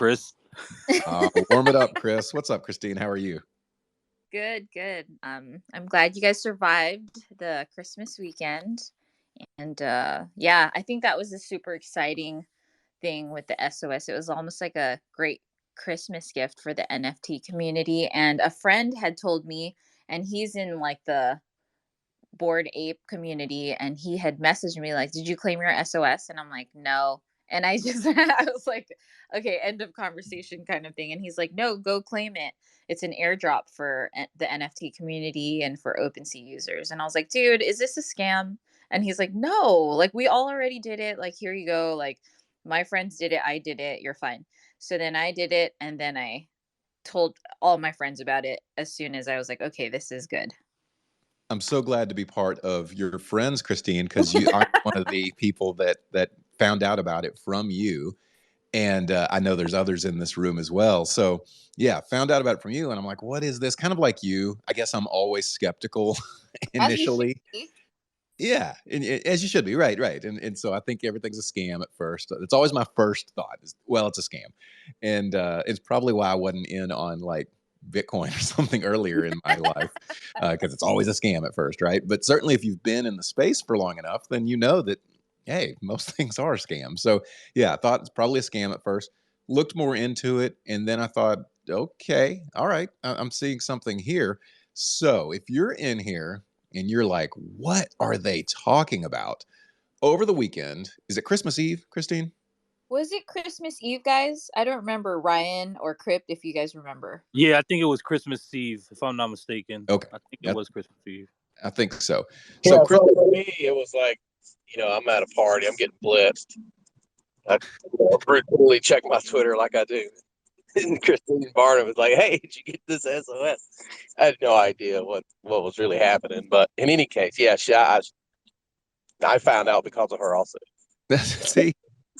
Chris? Warm it up, Chris. What's up, Christine? How are you? Good, good. I'm glad you guys survived the Christmas weekend. And yeah, I think that was a super exciting thing with the SOS. It was almost like a great Christmas gift for the NFT community. And a friend had told me, and he's in like the Bored Ape community, and he had messaged me like, "Did you claim your SOS?" And I'm like, "No." And I just I was like, "Okay, end of conversation kind of thing." And he's like, "No, go claim it. It's an airdrop for the NFT community and for OpenSea users." And I was like, "Dude, is this a scam?" And he's like, "No, like we all already did it. Like here you go. Like my friends did it, I did it. You're fine." So then I did it, and then I told all my friends about it as soon as I was like, "Okay, this is good." I'm so glad to be part of your friends, Christine, because you are one of the people that found out about it from you. And I know there's others in this room as well. So yeah, found out about it from you. And I'm like, what is this? Kind of like you. I guess I'm always skeptical As you should initially. be. Yeah, as you should be. Right, right. And so I think everything's a scam at first. It's always my first thought is, well, it's a scam. And it's probably why I wasn't in on like Bitcoin or something earlier in my life, because it's always a scam at first, right? But certainly if you've been in the space for long enough, then you know that, hey, most things are scams. So yeah, I thought it's probably a scam at first, looked more into it, and then I thought, okay, all right, I'm seeing something here. So if you're in here and you're like, what are they talking about? Over the weekend, is it Christmas Eve, Christine? Was it Christmas Eve, guys? I don't remember, Ryan or Crypt, if you guys remember. Yeah, I think it was Christmas Eve, if I'm not mistaken. Okay. I think it was Christmas Eve. I think so. Yeah, So, so for me, it was like, I'm at a party, I'm getting blitzed. I brutally check my Twitter like I do. And Christine Barnum was like, "Hey, did you get this SOS?" I had no idea what was really happening. But in any case, yeah, I found out because of her also. see,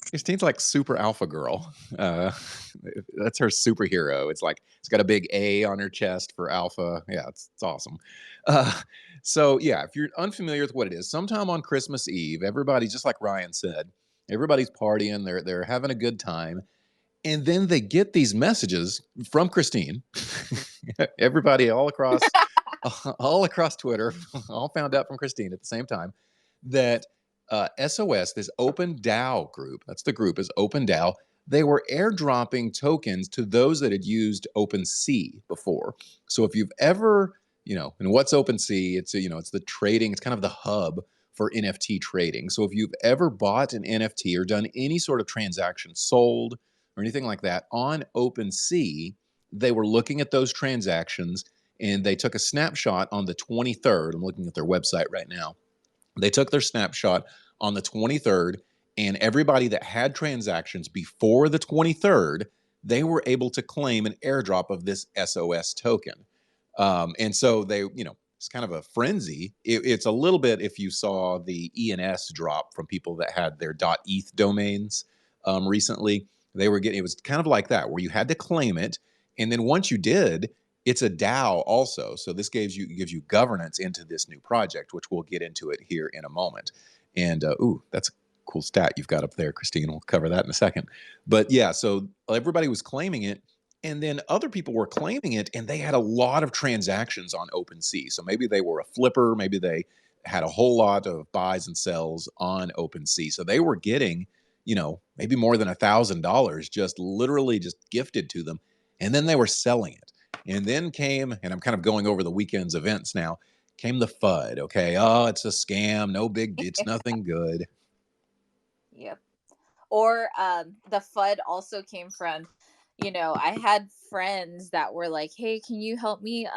Christine's like super alpha girl. That's her superhero. It's like it's got a big A on her chest for alpha. Yeah, it's awesome. So yeah, if you're unfamiliar with what it is, sometime on Christmas Eve, everybody, just like Ryan said, everybody's partying. They're having a good time, and then they get these messages from Christine. Everybody all across Twitter, all found out from Christine at the same time that SOS, this Open DAO group, that's the group, is Open DAO. They were airdropping tokens to those that had used OpenSea before. So if you've ever, and what's OpenSea? It's it's the trading. It's kind of the hub for NFT trading. So if you've ever bought an NFT or done any sort of transaction, sold or anything like that on OpenSea, they were looking at those transactions and they took a snapshot on the 23rd. I'm looking at their website right now. They took their snapshot on the 23rd, and everybody that had transactions before the 23rd, they were able to claim an airdrop of this SOS token. And so they, it's kind of a frenzy. It's a little bit if you saw the ENS drop from people that had their .eth domains recently. They were getting, it was kind of like that, where you had to claim it. And then once you did, it's a DAO also. So this gives you governance into this new project, which we'll get into it here in a moment. And that's a cool stat you've got up there, Christine. We'll cover that in a second. But yeah, so everybody was claiming it, and then other people were claiming it, and they had a lot of transactions on OpenSea. So maybe they were a flipper, maybe they had a whole lot of buys and sells on OpenSea. So they were getting, maybe more than $1,000 just literally just gifted to them, and then they were selling it. And then came, and I'm kind of going over the weekend's events now, came the FUD. Okay. Oh, it's a scam. No big, it's nothing good. Yep. Or the FUD also came from, I had friends that were like, "Hey, can you help me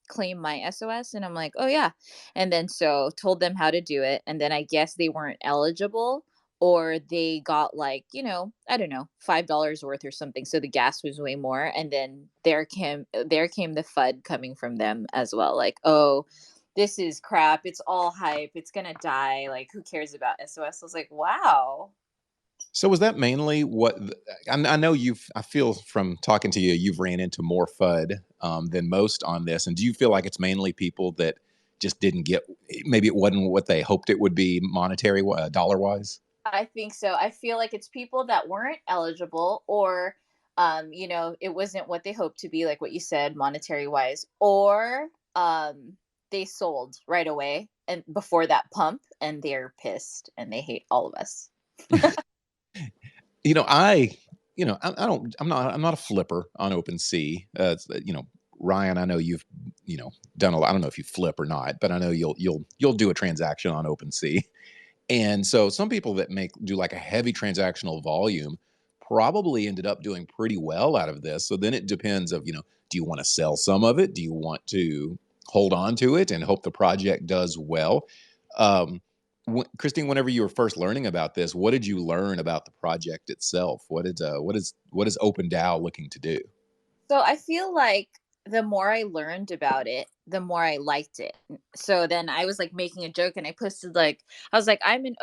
claim my SOS?" And I'm like, "Oh yeah." And then so told them how to do it. And then I guess they weren't eligible, or they got like, I don't know, $5 worth or something. So the gas was way more. And then there came the FUD coming from them as well. Like, "Oh, this is crap. It's all hype. It's gonna die. Like, who cares about SOS?" I was like, wow. So was that mainly what I know I feel from talking to you, you've ran into more FUD than most on this. And do you feel like it's mainly people that just didn't get, maybe it wasn't what they hoped it would be monetary, dollar wise? I think so. I feel like it's people that weren't eligible, or you know, it wasn't what they hoped to be, like what you said, monetary wise, or they sold right away and before that pump, and they're pissed and they hate all of us. You know, I I'm not a flipper on OpenSea. Ryan, I know you've, done a lot. I don't know if you flip or not, but I know you'll do a transaction on OpenSea. And so some people that do like a heavy transactional volume probably ended up doing pretty well out of this. So then it depends of, do you want to sell some of it? Do you want to hold on to it and hope the project does well? Christine, whenever you were first learning about this, what did you learn about the project itself? What is OpenDAO looking to do? So I feel like the more I learned about it, the more I liked it. So then I was like making a joke and I posted like, I was like, I'm an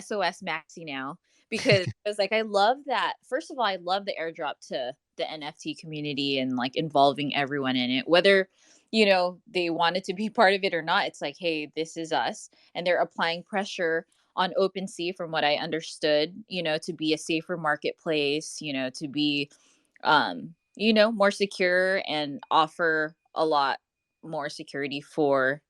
SOS maxi now, because I was like, I love that. First of all, I love the airdrop to the NFT community and like involving everyone in it, whether, they wanted to be part of it or not. It's like, hey, this is us. And they're applying pressure on OpenSea, from what I understood, to be a safer marketplace, to be more secure and offer a lot more security for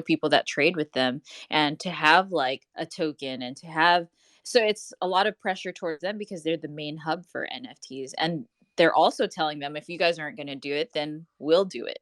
people that trade with them, and to have like a token and to have, so it's a lot of pressure towards them because they're the main hub for NFTs, and they're also telling them, if you guys aren't going to do it, then we'll do it.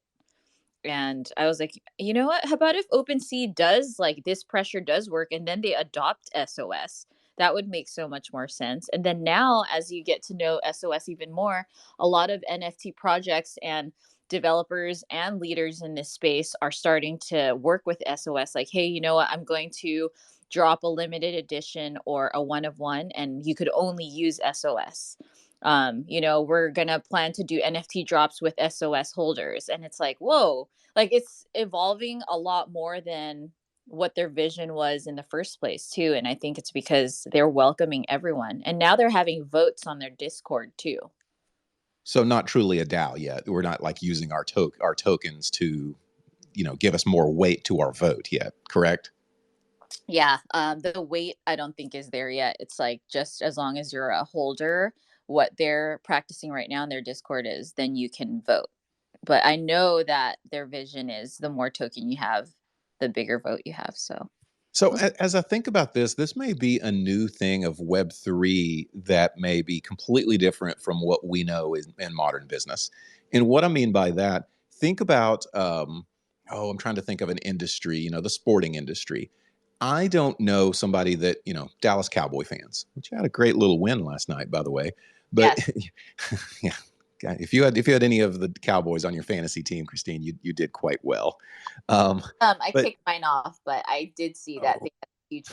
And I was like, you know what? How about if OpenSea does, like, this pressure does work and then they adopt SOS? That would make so much more sense. And then now, as you get to know SOS even more, a lot of NFT projects and developers and leaders in this space are starting to work with SOS. Like, hey, you know what? I'm going to drop a limited edition or a one of one, and you could only use SOS. We're gonna plan to do NFT drops with SOS holders. And it's like, whoa, like it's evolving a lot more than what their vision was in the first place too. And I think it's because they're welcoming everyone, and now they're having votes on their Discord too. So not truly a DAO yet. We're not like using our tokens to, give us more weight to our vote yet, correct? Yeah, the weight I don't think is there yet. It's like, just as long as you're a holder, what they're practicing right now in their Discord is, then you can vote. But I know that their vision is, the more token you have, the bigger vote you have. So as I think about this may be a new thing of Web3 that may be completely different from what we know in modern business. And what I mean by that, think about, I'm trying to think of an industry, the sporting industry. I don't know somebody that, Dallas Cowboy fans, which had a great little win last night, by the way. But yes. Yeah, if you had any of the Cowboys on your fantasy team, Christine, you did quite well. I kicked mine off, but I did see that they had a huge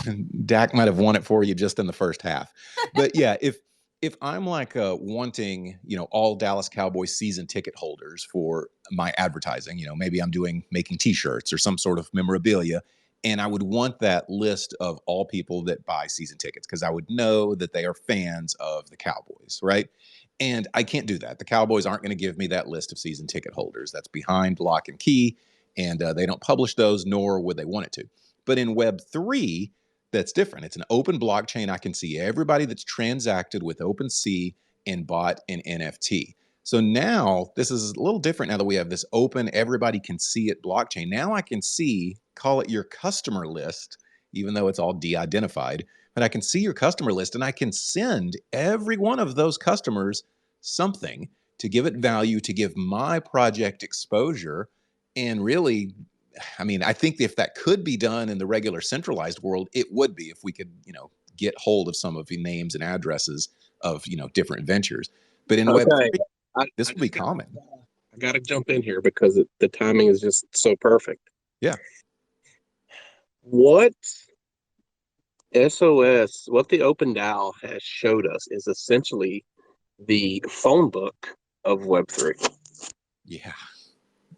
win. Dak might have won it for you just in the first half. But yeah, if I'm like wanting, all Dallas Cowboys season ticket holders for my advertising, maybe I'm making T-shirts or some sort of memorabilia, and I would want that list of all people that buy season tickets, because I would know that they are fans of the Cowboys, right? And I can't do that. The Cowboys aren't going to give me that list of season ticket holders. That's behind lock and key, and they don't publish those, nor would they want it to. But in Web3, that's different. It's an open blockchain. I can see everybody that's transacted with OpenSea and bought an NFT. So now this is a little different now that we have this open, everybody can see it blockchain. Now I can see, call it your customer list, even though it's all de-identified, but I can see your customer list and I can send every one of those customers something to give it value, to give my project exposure. And really, I mean, I think if that could be done in the regular centralized world, it would be, if we could, get hold of some of the names and addresses of, different ventures. But in Web3, this would be common. I got to jump in here because the timing is just so perfect. Yeah. What the OpenDAO has showed us is essentially the phone book of Web3. Yeah.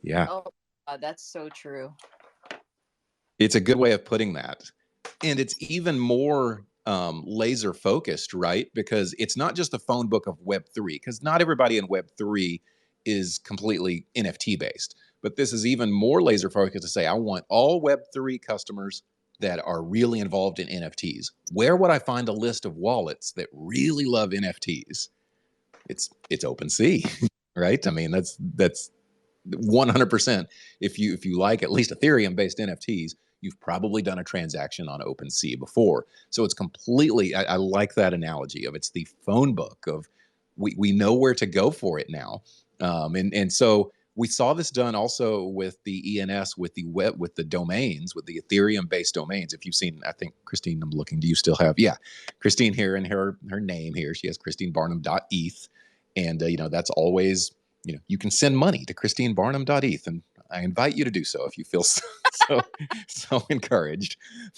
Yeah. Oh, that's so true. It's a good way of putting that. And it's even more laser focused, right? Because it's not just the phone book of Web3, because not everybody in Web3 is completely NFT based. But this is even more laser focused to say, I want all Web3 customers that are really involved in NFTs. Where would I find a list of wallets that really love NFTs? It's OpenSea, right? I mean, that's 100%. If you like at least Ethereum based NFTs, you've probably done a transaction on OpenSea before. So it's completely, I like that analogy of it's the phone book of we know where to go for it now. And so we saw this done also with the ENS, with the web, with the domains, with the Ethereum based domains. If you've seen, I think Christine, I'm looking, do you still have? Yeah, Christine here and her name here. She has ChristineBarnum.eth. And, that's always, you can send money to ChristineBarnum.eth. And I invite you to do so if you feel so encouraged.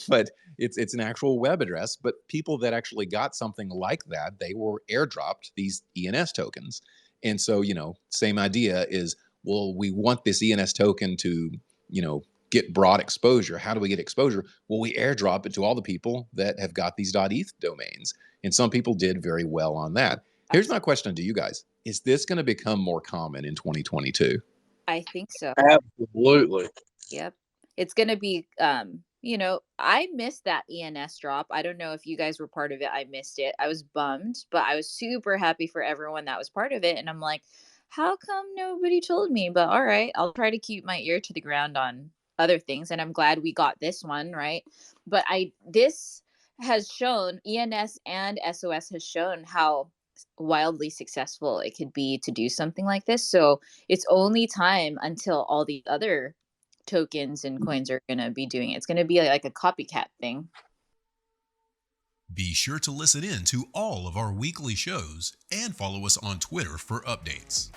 But it's an actual web address. But people that actually got something like that, they were airdropped these ENS tokens. And so, same idea is, well, we want this ENS token to, get broad exposure. How do we get exposure? Well, we airdrop it to all the people that have got these .eth domains. And some people did very well on that. Here's my question to you guys. Is this going to become more common in 2022? I think so. Absolutely. Yep. It's going to be, I missed that ENS drop. I don't know if you guys were part of it. I missed it. I was bummed, but I was super happy for everyone that was part of it. And I'm like, how come nobody told me? But all right, I'll try to keep my ear to the ground on other things. And I'm glad we got this one, right? But this has shown, ENS and SOS has shown how wildly successful it could be to do something like this. So it's only time until all the other tokens and coins are going to be doing it. It's going to be like a copycat thing. Be sure to listen in to all of our weekly shows and follow us on Twitter for updates.